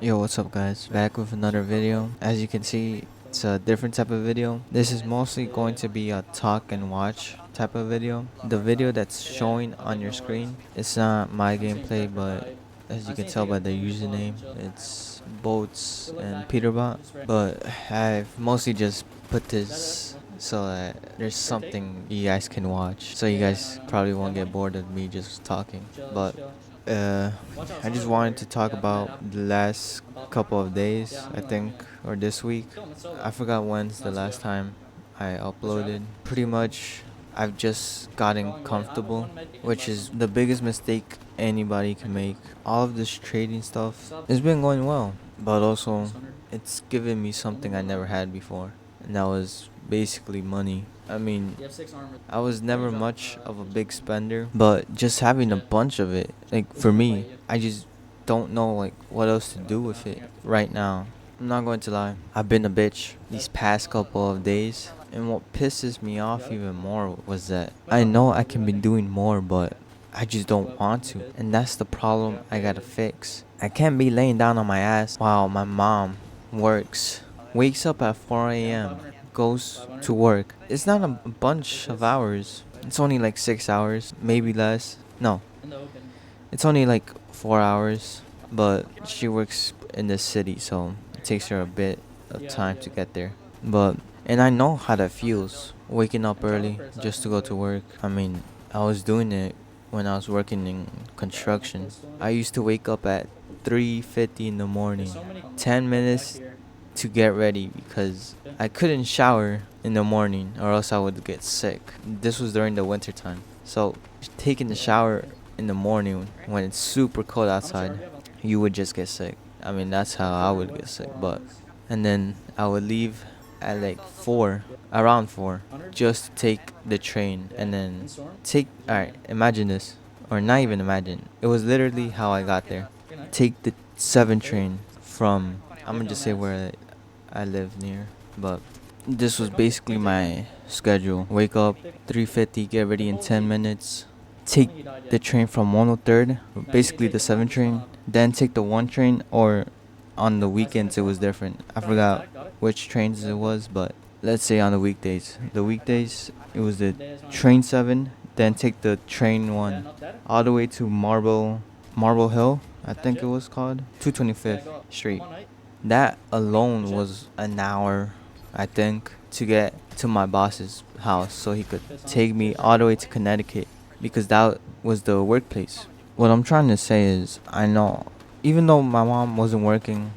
Yo, what's up guys? Back with another video. As you can see, it's a different type of video. This is mostly going to be a talk and watch type of video. The video that's showing on your screen, it's not my gameplay, but as you can tell by the username, it's Boats and Peterbot. But I've mostly just put this so that there's something you guys can watch. So you guys probably won't get bored of me just talking. But uh, I just wanted to talk about the last couple of days, I think, or this week. I forgot when's the last time I uploaded. Pretty much, I've just gotten comfortable, which is the biggest mistake anybody can make. All of this trading stuff, it's been going well, but also it's given me something I never had before, and that was basically money. I mean, I was never much of a big spender, but just having a bunch of it, like for me, I just don't know like what else to do with it right now. I'm not going to lie. I've been a bitch these past couple of days. And what pisses me off even more was that I know I can be doing more, but I just don't want to. And that's the problem I gotta fix. I can't be laying down on my ass while my mom works, wakes up at 4 a.m., goes to work. It's not a bunch of hours. It's only like 6 hours, maybe less. No, it's only like 4 hours, but she works in the city, so it takes her a bit of time to get there. But and I know how that feels, waking up early just to go to work. I mean, I was doing it when I was working in construction. I used to wake up at 3:50 in the morning, 10 minutes to get ready because I couldn't shower in the morning or else I would get sick. This was during the winter time. So, taking the shower in the morning when it's super cold outside, you would just get sick. I mean, that's how I would get sick, but and then I would leave at like 4, around 4, just to take the train and then alright, imagine this, or not even imagine. It was literally how I got there. Take the 7 train from, I'm gonna just say where I live near, but this was basically my schedule. Wake up 3:50, get ready in 10 minutes, take the train from 103rd, basically the 7 train, then take the 1 train, or on the weekends it was different. I forgot which trains it was, but let's say on the weekdays. The weekdays it was the train 7, then take the train 1 all the way to Marble Hill, I think it was called, 225th Street. That alone was an hour, I think, to get to my boss's house so he could take me all the way to Connecticut because that was the workplace. What I'm trying to say is, I know, even though my mom wasn't working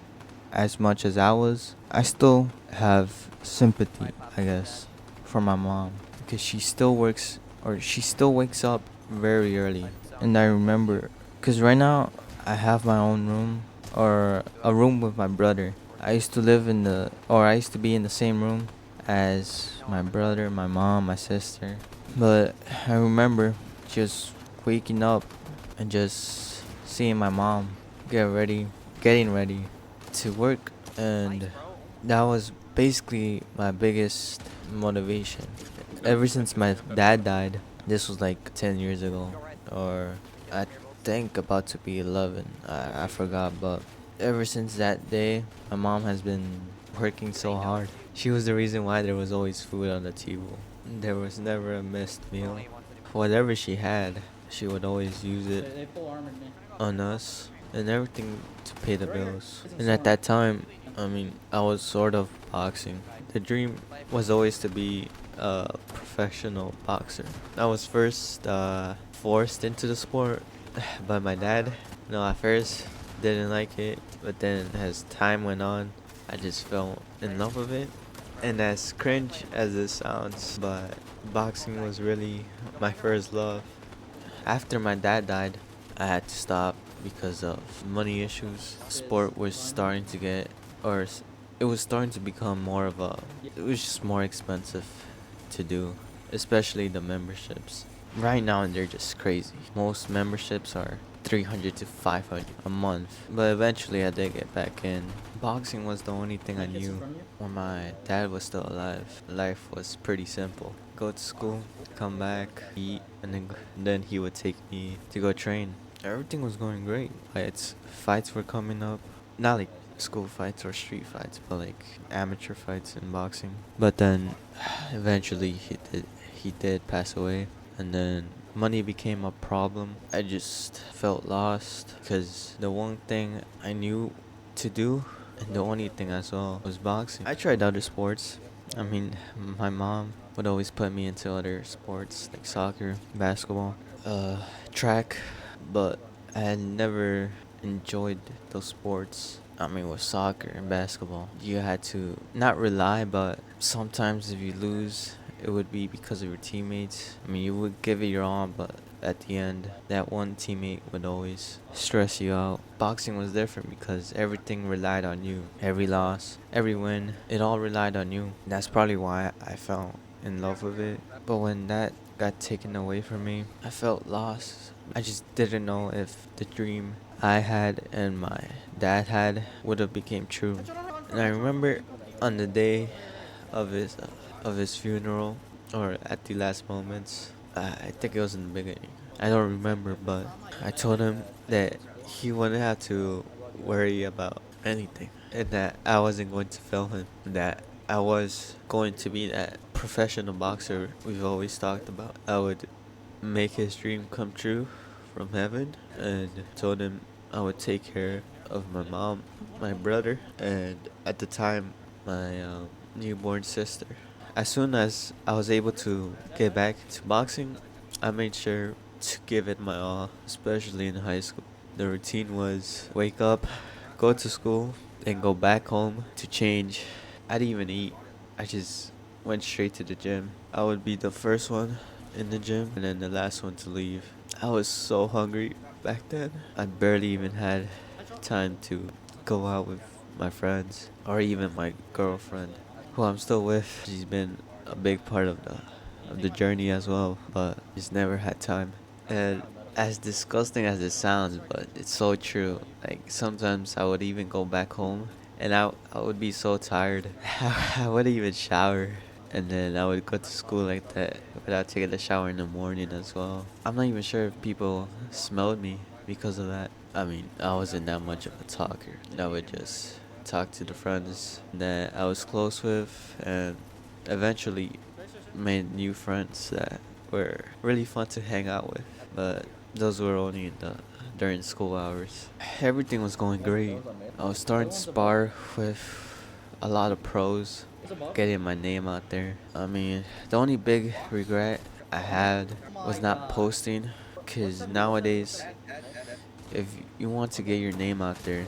as much as I was, I still have sympathy, I guess, for my mom because she still works, or she still wakes up very early. And I remember, because right now I have my own room, or a room with my brother. I used to live in the, or I used to be in the same room as my brother, my mom, my sister. But I remember just waking up and just seeing my mom getting ready to work, and that was basically my biggest motivation. Ever since my dad died, this was like 10 years ago, or I think about to be 11. I forgot, but ever since that day, my mom has been working so hard. She was the reason why there was always food on the table. There was never a missed meal. Whatever she had, she would always use it on us and everything to pay the bills. And at that time, I mean, I was sort of boxing. The dream was always to be a professional boxer. I was first forced into the sport by my dad. No, at first didn't like it, but then as time went on, I just fell in love with it. And as cringe as it sounds, but boxing was really my first love. After my dad died, I had to stop because of money issues. Sport was starting to get, or it was starting to become more of a, it was just more expensive to do, especially the memberships. Right now, they're just crazy. Most memberships are 300 to 500 a month, but eventually I did get back in. Boxing was the only thing I knew when my dad was still alive. Life was pretty simple. Go to school, come back, eat, and then he would take me to go train. Everything was going great. Fights were coming up. not like school fights or street fights, but like amateur fights in boxing. But then eventually he did pass away, and then money became a problem. I just felt lost because the one thing I knew to do and the only thing I saw was boxing. I tried other sports. I mean, my mom would always put me into other sports like soccer, basketball, track, but I had never enjoyed those sports. I mean, with soccer and basketball, you had to not rely, but sometimes if you lose, it would be because of your teammates. I mean, you would give it your all, but at the end, that one teammate would always stress you out. Boxing was different because everything relied on you. Every loss, every win, it all relied on you. That's probably why I fell in love with it. But when that got taken away from me, I felt lost. I just didn't know if the dream I had and my dad had would have became true. And I remember on the day of his funeral, or at the last moments, I think it was in the beginning. I don't remember, but I told him that he wouldn't have to worry about anything, and that I wasn't going to fail him. That I was going to be that professional boxer we've always talked about. I would make his dream come true from heaven, and told him I would take care of my mom, my brother, and at the time, my newborn sister. As soon as I was able to get back to boxing, I made sure to give it my all, especially in high school. The routine was wake up, go to school, then go back home to change. I didn't even eat. I just went straight to the gym. I would be the first one in the gym and then the last one to leave. I was so hungry back then. I barely even had time to go out with my friends or even my girlfriend, who I'm still with. She's been a big part of the journey as well, but just never had time. And as disgusting as it sounds, but it's so true. Like sometimes I would even go back home and I would be so tired. I wouldn't even shower. And then I would go to school like that without taking a shower in the morning as well. I'm not even sure if people smelled me because of that. I mean, I wasn't that much of a talker. I would just talk to the friends that I was close with and eventually made new friends that were really fun to hang out with. But those were only during school hours. Everything was going great. I was starting to spar with a lot of pros, getting my name out there. I mean, the only big regret I had was not posting, because nowadays, if you want to get your name out there,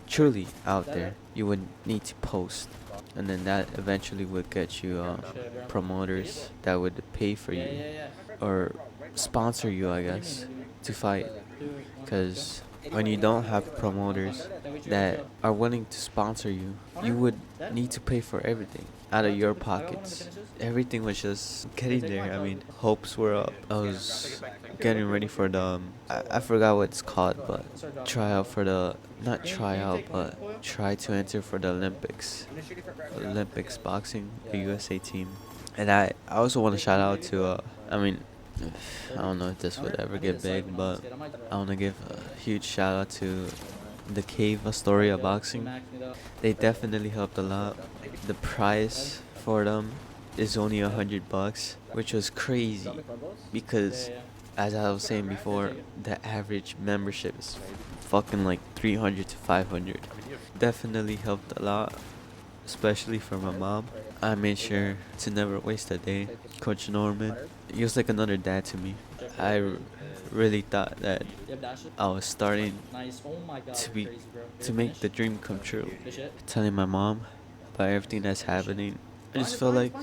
truly out there, you would need to post. And then that eventually would get you promoters that would pay for you or sponsor you, I guess, to fight. Because when you don't have promoters that are willing to sponsor you, you would need to pay for everything out of your pockets. Everything was just getting there. I mean, hopes were up. I was getting ready for the I forgot what it's called, but tryout for the not tryout, but try to enter for the Olympics boxing, the USA team. And I also want to shout out to I mean, I don't know if this would ever get big, but I want to give a huge shout out to the Cave Astoria Boxing. They definitely helped a lot. The price for them is only $100, which was crazy because, as I was saying before, the average membership is fucking like 300 to 500. Definitely helped a lot, especially for my mom. I made sure to never waste a day. Coach Norman, he was like another dad to me. Really thought that I was starting to be to make the dream come true. Telling my mom about everything that's happening. I just felt like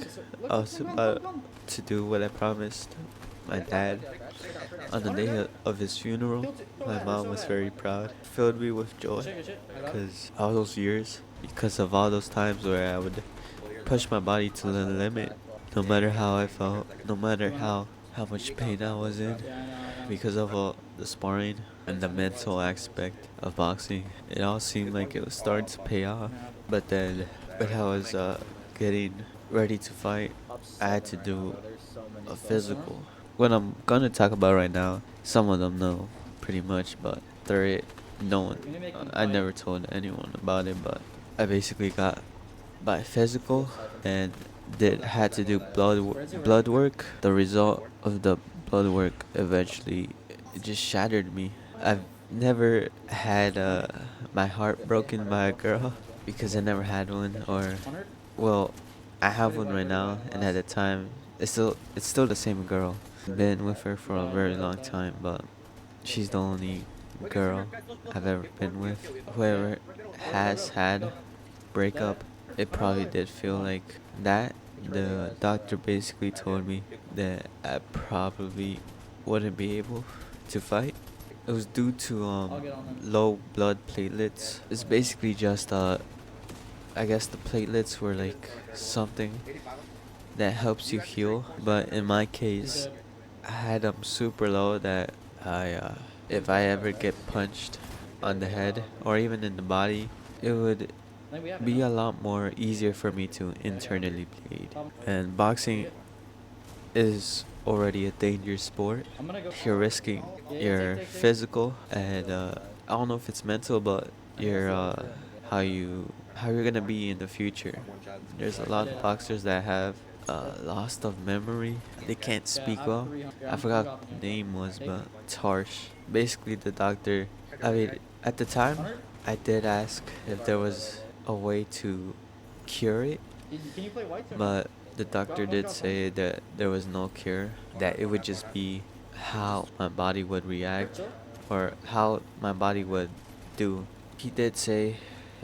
I was about to do what I promised my dad. On the day of his funeral, my mom was very proud. Filled me with joy because all those years, because of all those times where I would push my body to the limit, no matter how I felt, no matter how much pain I was in, because of all the sparring and the mental aspect of boxing. It all seemed like it was starting to pay off. But then, when I was getting ready to fight, I had to do a physical. What I'm gonna talk about right now, some of them know pretty much, but they're it. no one, I never told anyone about it, but I basically got by physical and did had to do blood work. The result of the blood work eventually it just shattered me. I've never had my heart broken by a girl because I never had one, or well, I have one right now, and at the time it's still the same girl. Been with her for a very long time, but she's the only girl I've ever been with. Whoever has had breakup, it probably did feel like that. The doctor basically told me that I probably wouldn't be able to fight. It was due to low blood platelets. It's basically just I guess the platelets were like something that helps you heal, but in my case, I had them super low that if I ever get punched on the head or even in the body, it would be a lot more easier for me to internally bleed. And boxing is already a dangerous sport. You're risking your physical and I don't know if it's mental, but your how you're gonna be in the future. There's a lot of boxers that have loss of memory. They can't speak well. I forgot what the name was, but it's harsh. Basically, the doctor. I mean, at the time, I did ask if there was a way to cure it, but the doctor did say that there was no cure, that it would just be how my body would react or how my body would do. He did say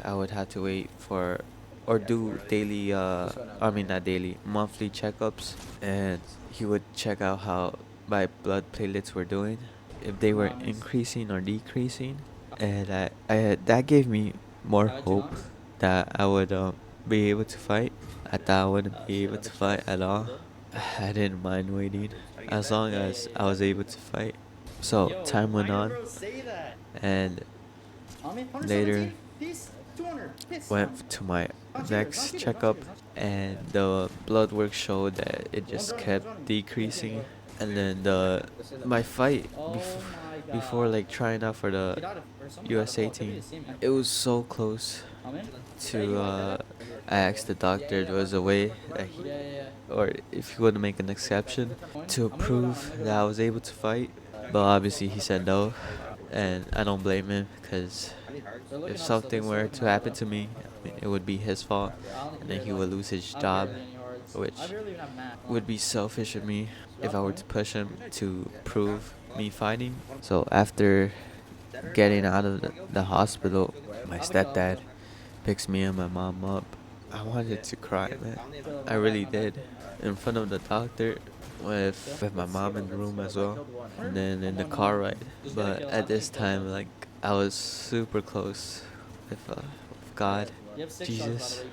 I would have to wait for or do daily I mean not daily, monthly checkups, and he would check out how my blood platelets were doing, if they were increasing or decreasing, and I that gave me more hope that I would be able to fight. I thought I wouldn't be able to fight at all. I didn't mind waiting as long as I was able to fight. So time went on, and later went to my next checkup, and the blood work showed that it just kept decreasing. And then my fight before like trying out for the USA team, it was so close to I asked the doctor if there was a way that he, or if he would make an exception to prove that I was able to fight, but obviously he said no, and I don't blame him because if something were to happen to me, I mean, it would be his fault, and then he would lose his job, which would be selfish of me if I were to push him to prove me fighting. So after getting out of the hospital, my stepdad picks me and my mom up. I wanted to cry, man. I really did. In front of the doctor, with my mom in the room as well, and then in the car ride. But at this time, like I was super close with God, Jesus.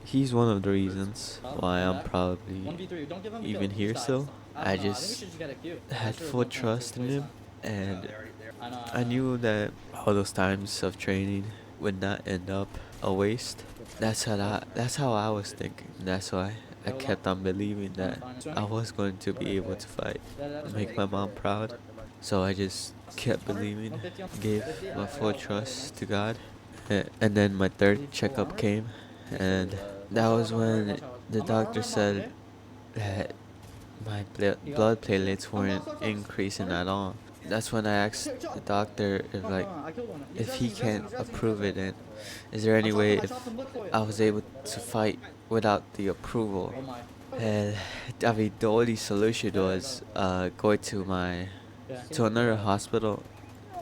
He's one of the reasons why I'm probably even here still. I just had full trust in him, and I knew that all those times of training would not end up a waste. That's how I was thinking. That's why I kept on believing that I was going to be able to fight, make my mom proud. So I just kept believing, gave my full trust to God. And then my third checkup came, and that was when the doctor said that my blood platelets weren't increasing at all. That's when I asked the doctor if he can't approve it, and is there any way if I was able to fight without the approval? And I mean the only solution was going to another hospital.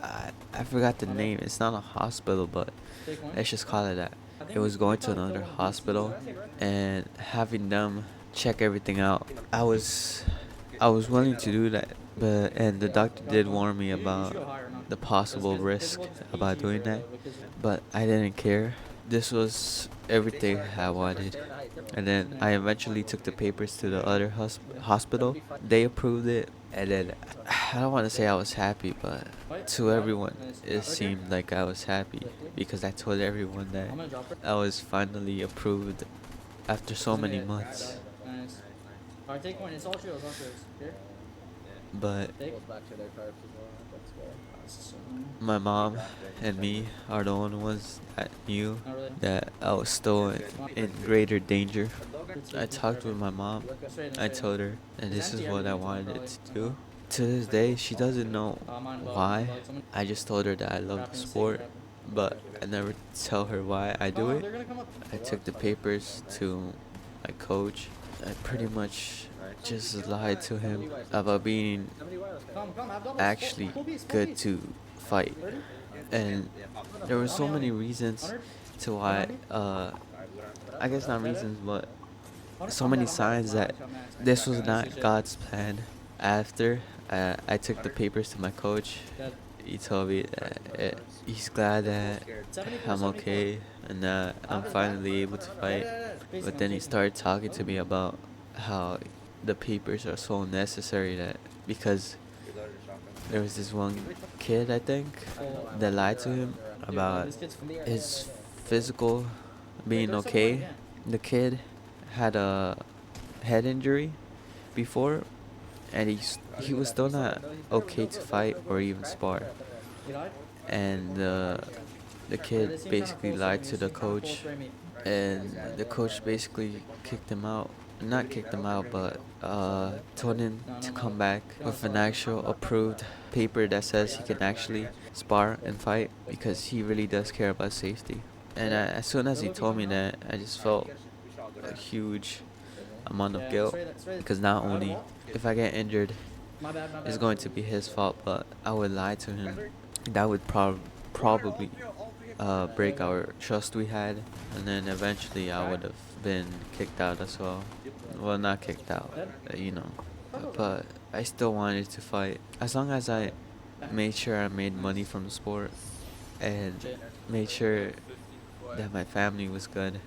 I forgot the name. It's not a hospital, but let's just call it that. It was going to another hospital and having them check everything out. I was willing to do that, but and the doctor did warn me about the possible risk about doing that, but I didn't care. This was everything I wanted. And then I eventually took the papers to the other hospital. They approved it, and then I don't want to say I was happy, but to everyone it seemed like I was happy because I told everyone that I was finally approved after so many months. But my mom and me are the only ones that knew that I was still in greater danger. I talked with my mom. I told her that this is what I wanted to do. To this day, she doesn't know why. I just told her that I love the sport, but I never tell her why I do it. I took the papers to my coach. I pretty much just lied to him about being actually good to fight. And there were so many reasons to why, I guess not reasons, but so many signs that this was not God's plan. After I took the papers to my coach, he told me that he's glad that I'm okay and that I'm finally able to fight. But then he started talking to me about how the papers are so necessary that because there was this one kid, I think, that lied to him about his physical being okay. The kid had a head injury before, and he was still not okay to fight or even spar. And the kid basically lied to the coach, and the coach basically kicked him out. Not kicked him out, but told him to come back with an actual approved paper that says he can actually spar and fight because he really does care about safety. And as soon as he told me that, I just felt a huge amount of guilt because not only if I get injured, it's going to be his fault, but I would lie to him. That would probably break our trust we had, and then eventually I would have been kicked out as well. Well, not kicked out, you know. But I still wanted to fight. As long as I made sure I made money from the sport and made sure that my family was good,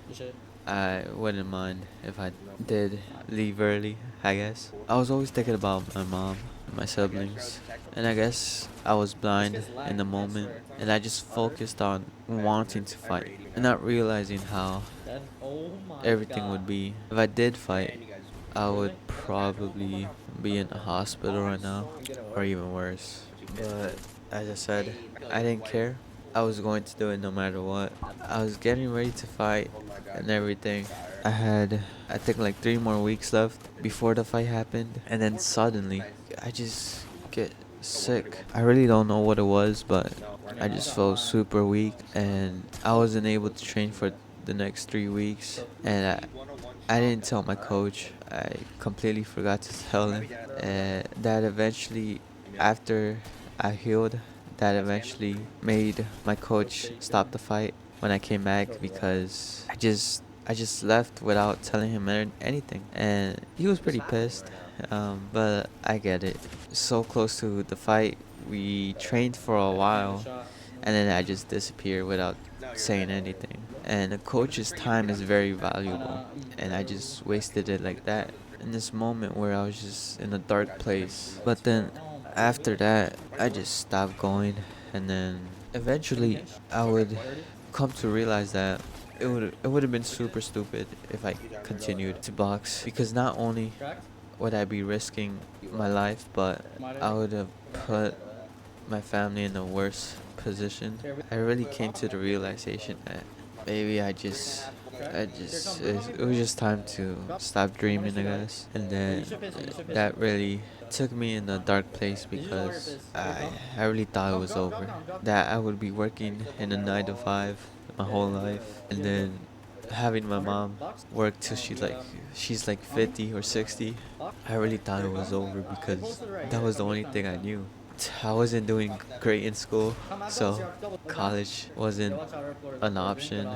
I wouldn't mind if I did leave early, I guess. I was always thinking about my mom and my siblings, and I guess I was blind in the moment, and I just focused on wanting to fight and not realizing how everything would be. If I did fight, I would probably be in a hospital right now, or even worse. But as I said, I didn't care. I was going to do it no matter what. I was getting ready to fight and everything. I had, I think, like 3 more weeks left before the fight happened, and then suddenly, I just get sick. I really don't know what it was, but I just felt super weak, and I wasn't able to train for the next 3 weeks. And I didn't tell my coach. I completely forgot to tell him. That eventually, after I healed, that eventually made my coach stop the fight when I came back because I just left without telling him anything, and he was pretty pissed. But I get it. So close to the fight, we trained for a while, and then I just disappeared without saying anything. And the coach's time is very valuable, and I just wasted it like that in this moment where I was just in a dark place. But then after that, I just stopped going, and then eventually I would come to realize that it would have been super stupid if I continued to box because not only would I be risking my life, but I would have put my family in a worse position. I really came to the realization that maybe it was just time to stop dreaming, I guess. And then that really took me in a dark place because I really thought it was over. That I would be working in a 9 to 5 my whole life, and then having my mom work till she's like 50 or 60. I really thought it was over because that was the only thing I knew. I wasn't doing great in school, so college wasn't an option.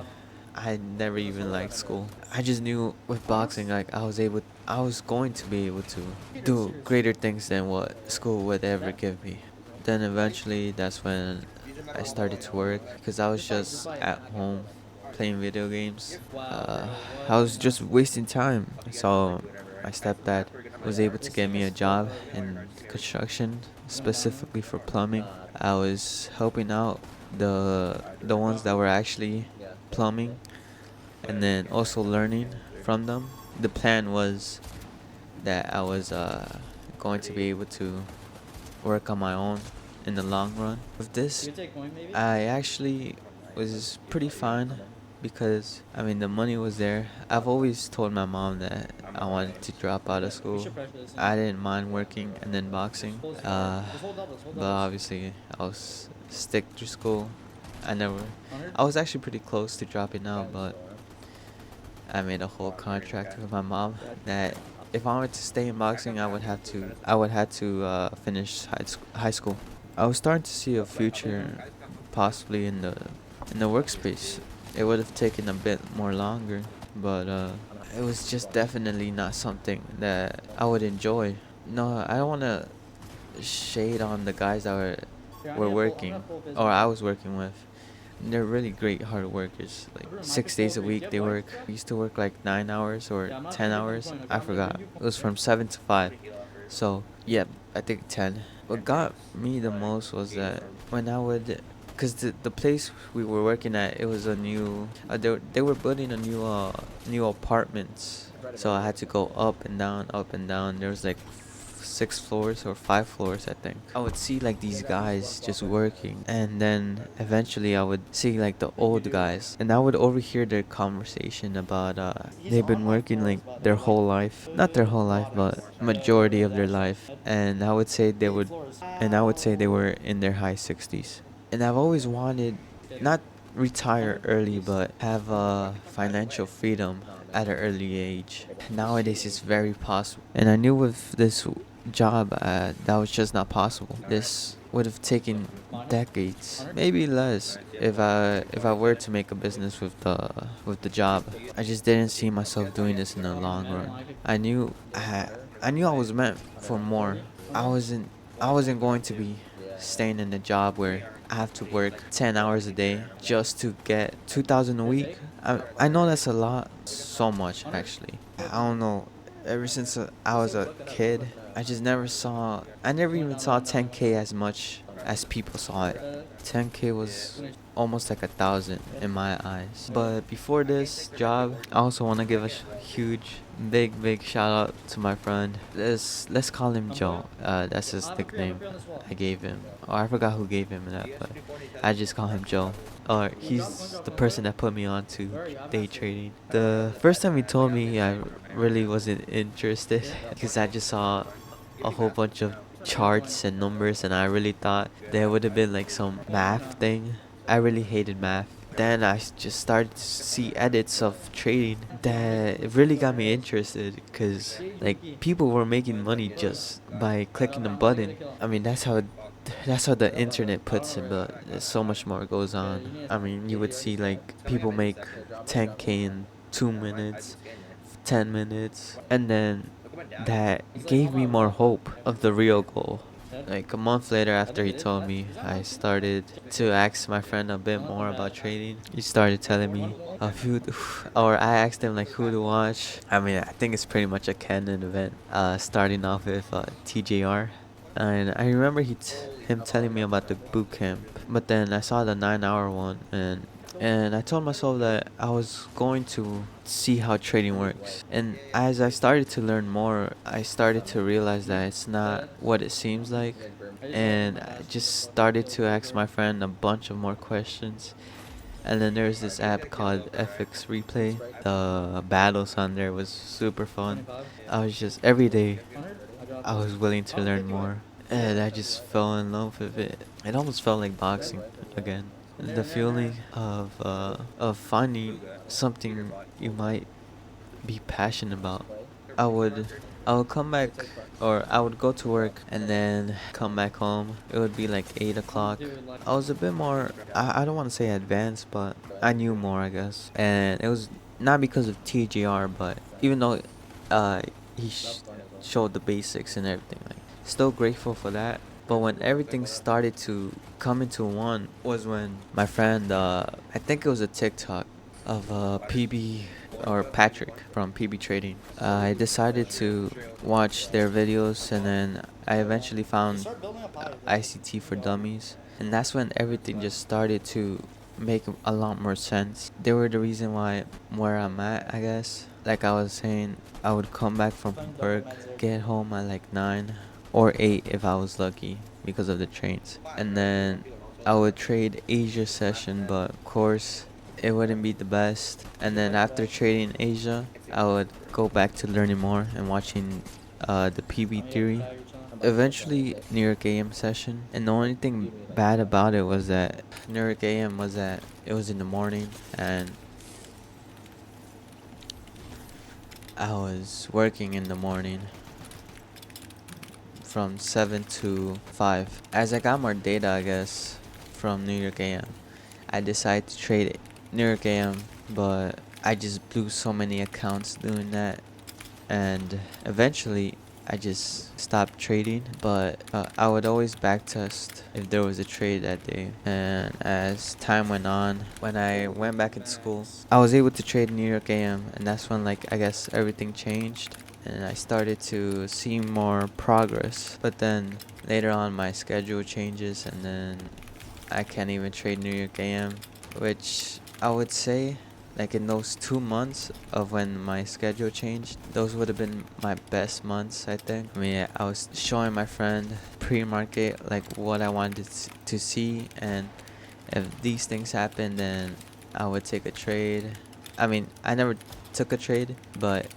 I never even liked school. I just knew with boxing, like I was going to be able to do greater things than what school would ever give me. Then eventually, that's when I started to work because I was just at home playing video games. I was just wasting time. So my stepdad was able to get me a job in construction, specifically for plumbing. I was helping out the ones that were actually plumbing, and then also learning from them. The plan was that I was going to be able to work on my own in the long run. With this, I actually was pretty fine because I mean the money was there. I've always told my mom that I wanted to drop out of school. I didn't mind working and then boxing. But obviously I was stick to school. I never. I was actually pretty close to dropping out, but I made a whole contract with my mom that if I wanted to stay in boxing, I would have to finish high school. I was starting to see a future, possibly in the workspace. It would have taken a bit more longer, but it was just definitely not something that I would enjoy. No, I don't want to shade on the guys that were working, or I was working with. They're really great hard workers. Like 6 days a week they work. We used to work like 9 hours or 10 hours. I forgot. It was from 7 to 5. So yeah, I think 10. What got me the most was that when I would, cause the place we were working at, it was a new. They were building a new apartments. So I had to go up and down, up and down. There was like 6 floors or 5 floors, I think. I would see like these guys just working, and then eventually I would see like the old guys, and I would overhear their conversation about they've been working like their whole life, not their whole life, but majority of their life, and I would say they were in their high 60s, and I've always wanted not retire early, but have financial freedom at an early age. Nowadays, it's very possible. And I knew with this job, that was just not possible. This would have taken decades, maybe less, if I were to make a business with the job. I just didn't see myself doing this in the long run. I knew I was meant for more. I wasn't I wasn't going to be staying in a job where I have to work 10 hours a day just to get 2,000 a week. I know that's a lot, so much actually. I don't know. Ever since I was a kid, I never even saw 10K as much as people saw it. 10K was almost like 1,000 in my eyes. But before this job, I also want to give a huge, big shout out to my friend. Let's call him Joe. That's his nickname I gave him. Oh, I forgot who gave him that, but I just call him Joe. Or he's the person that put me on to day trading. The first time he told me, I really wasn't interested because I just saw a whole bunch of charts and numbers, and I really thought there would have been like some math thing. I really hated math. Then just started to see edits of trading that it really got me interested because like people were making money just by clicking a button. I mean that's how the internet puts it, but there's so much more goes on. I mean, you would see like people make 10K in 2 minutes, 10 minutes, and then that gave me more hope of the real goal. Like a month later, after he told me, I started to ask my friend a bit more about trading. He started telling me of who, or I asked him like who to watch. I mean, I think it's pretty much a canon event. Starting off with TJR, and I remember him telling me about the boot camp. But then I saw the 9 hour one, and I told myself that I was going to see how trading works. And as I started to learn more, I started to realize that it's not what it seems like. And I just started to ask my friend a bunch of more questions. And then there's this app called FX Replay. The battles on there was super fun. I was just every day I was willing to learn more. And I just fell in love with it. It almost felt like boxing again. The feeling of finding something you might be passionate about. I would I would come back, or I would go to work and then come back home. It would be like 8 o'clock. I was a bit more, I don't want to say advanced, but I knew more, I guess. And it was not because of TGR, but even though uh he showed the basics and everything, like still grateful for that. But when everything started to come into one was when my friend, I think it was a TikTok of PB or Patrick from PB Trading. I decided to watch their videos, and then I eventually found ICT for Dummies, and that's when everything just started to make a lot more sense. They were the reason why where I'm at, I guess. Like I was saying, I would come back from work, get home at like 9, or 8 if I was lucky because of the trains. And then I would trade Asia session, but of course it wouldn't be the best. And then after trading Asia, I would go back to learning more and watching the PB theory. Eventually, New York AM session, and the only thing bad about it was that New York AM was that it was in the morning, and I was working in the morning from 7 to 5. As I got more data, I guess, from New York AM, I decided to trade it New York AM, but I just blew so many accounts doing that, and eventually I just stopped trading. But I would always backtest if there was a trade that day. And as time went on, when I went back into school, I was able to trade New York AM, and that's when, like, I guess everything changed and I started to see more progress. But then later on my schedule changes, and then I can't even trade New York AM, which I would say, like, in those 2 months of when my schedule changed, those would have been my best months, I think. I mean, I was showing my friend pre-market like what I wanted to see, and if these things happen, then I would take a trade. I mean, I never took a trade, but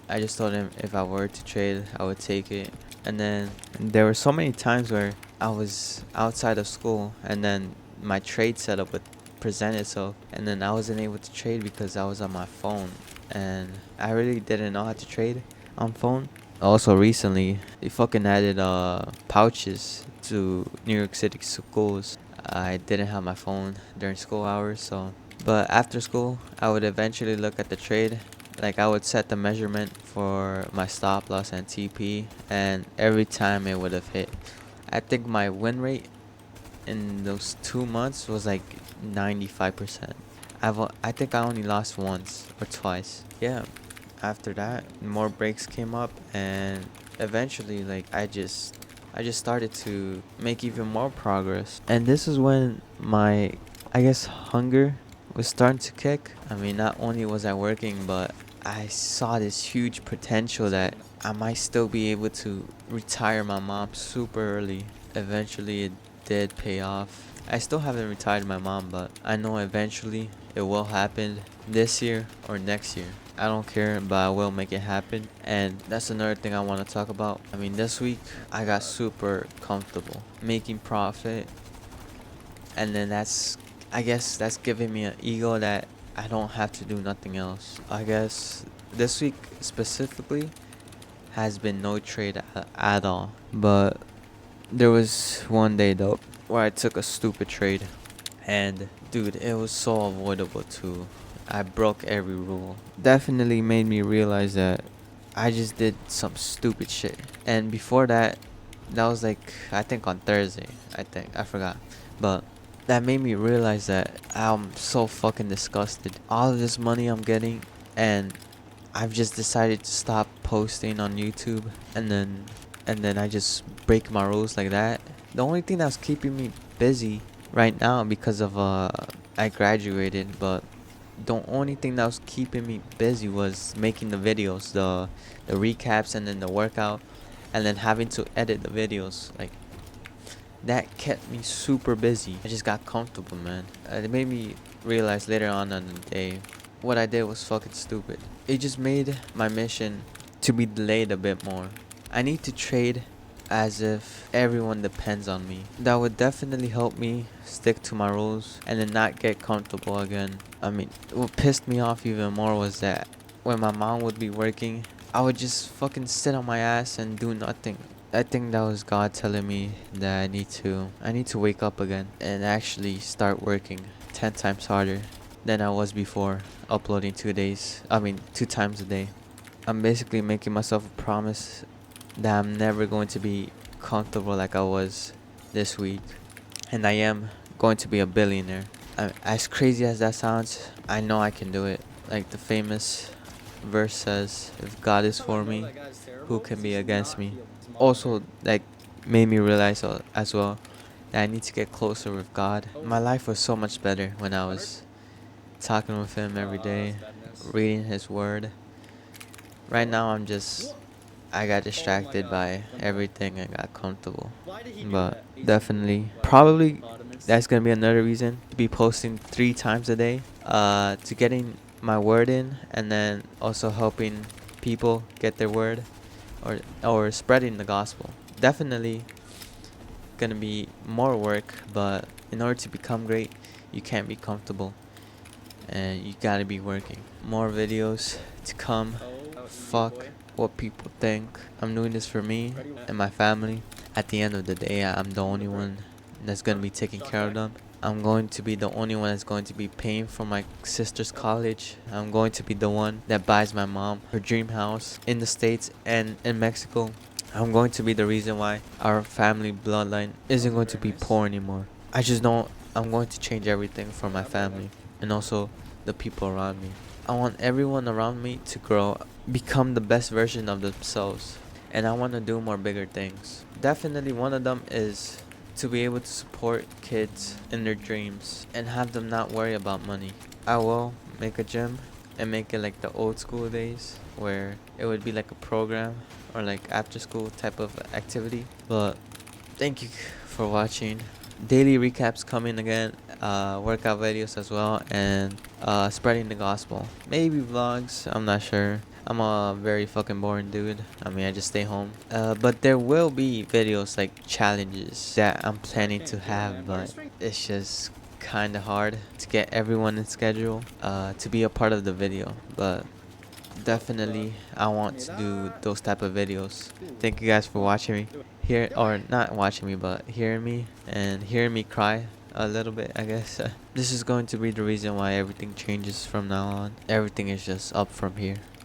I just told him if I were to trade, I would take it. And then there were so many times where I was outside of school, and then my trade setup would present itself, and then I wasn't able to trade because I was on my phone, and I really didn't know how to trade on phone. Also, recently they fucking added pouches to New York City schools. I didn't have my phone during school hours, so. But after school, I would eventually look at the trade. Like, I would set the measurement for my stop loss and TP, and every time it would have hit. I think my win rate in those 2 months was like 95%. I think I only lost once or twice. Yeah. After that, more breaks came up, and eventually, like, I just started to make even more progress. And this is when my, I guess, hunger was starting to kick. I mean, not only was I working, but I saw this huge potential that I might still be able to retire my mom super early. Eventually, it did pay off. I still haven't retired my mom, but I know eventually it will happen this year or next year. I don't care, but I will make it happen. And that's another thing I want to talk about. I mean, this week I got super comfortable making profit, and then I guess that's giving me an ego that I don't have to do nothing else. I guess this week specifically has been no trade at all. But there was one day though where I took a stupid trade, and dude, it was so avoidable too. I broke every rule. Definitely made me realize that I just did some stupid shit. And before that, that was like, I think on Thursday. I forgot. But that made me realize that I'm so fucking disgusted. All of this money I'm getting, and I've just decided to stop posting on YouTube, and then I just break my rules like that. The only thing that's keeping me busy right now, because of I graduated, but the only thing that was keeping me busy was making the videos, the recaps, and then the workout, and then having to edit the videos. Like, that kept me super busy. I just got comfortable, man. It made me realize later on in the day what I did was fucking stupid. It just made my mission to be delayed a bit more. I need to trade as if everyone depends on me. That would definitely help me stick to my rules and then not get comfortable again. I mean, what pissed me off even more was that when my mom would be working, I would just fucking sit on my ass and do nothing. I think that was God telling me that I need to wake up again and actually start working 10 times harder than I was before, uploading 2 times a day. I'm basically making myself a promise that I'm never going to be comfortable like I was this week, and I am going to be a billionaire. As crazy as that sounds, I know I can do it. Like the famous verse says, if God is for me, who can be against me? Also, like, made me realize as well that I need to get closer with God. My life was so much better when I was talking with Him every day, reading His Word. Right now, I'm just I got distracted by everything and got comfortable. But definitely, probably that's gonna be another reason to be posting 3 times a day. To getting my word in, and then also helping people get their word, or spreading the gospel. Definitely gonna be more work, but in order to become great, you can't be comfortable, and you gotta be working. More videos to come. Fuck what people think. I'm doing this for me and my family. At the end of the day, I'm the only one that's gonna be taking care of them. I'm going to be the only one that's going to be paying for my sister's college. I'm going to be the one that buys my mom her dream house in the States and in Mexico. I'm going to be the reason why our family bloodline isn't going to be poor anymore. I just know I'm going to change everything for my family and also the people around me. I want everyone around me to grow, become the best version of themselves, and I want to do more bigger things. Definitely one of them is to be able to support kids in their dreams and have them not worry about money. I will make a gym and make it like the old school days where it would be like a program or like after school type of activity. But thank you for watching. Daily recaps coming again, workout videos as well, and spreading the gospel. Maybe vlogs, I'm not sure. I'm a very fucking boring dude. I mean, I just stay home. But there will be videos like challenges that I'm planning to have, but it's just kind of hard to get everyone in schedule to be a part of the video. But definitely I want to do those type of videos. Thank you guys for watching me here, or not watching me but hearing me and hearing me cry a little bit, I guess. This is going to be the reason why everything changes from now on. Everything is just up from here.